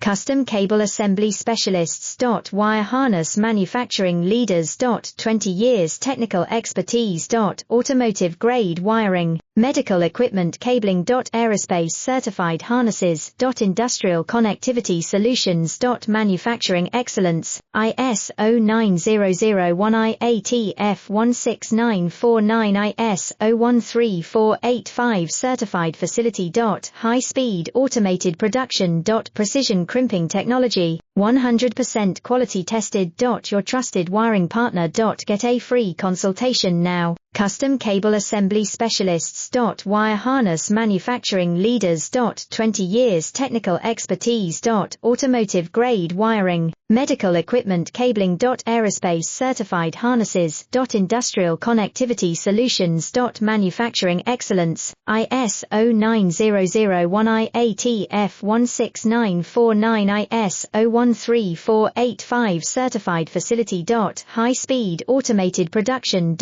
Custom Cable Assembly Specialists. Wire Harness Manufacturing Leaders. 20 years technical expertise. Automotive grade wiring, medical equipment cabling. Aerospace certified harnesses. Industrial connectivity solutions. Manufacturing excellence, ISO 9001 IATF 16949 ISO 13485 certified facility. High speed automated production. Precision crimping technology, 100% quality tested. Your trusted wiring partner. Get a free consultation now. Custom Cable Assembly Specialists. Wire Harness Manufacturing Leaders. 20 years technical expertise. Automotive grade wiring, medical equipment cabling. Aerospace certified harnesses. Industrial connectivity solutions. Manufacturing excellence, ISO 9001 IATF 16949 ISO 13485 certified facility. High speed automated production.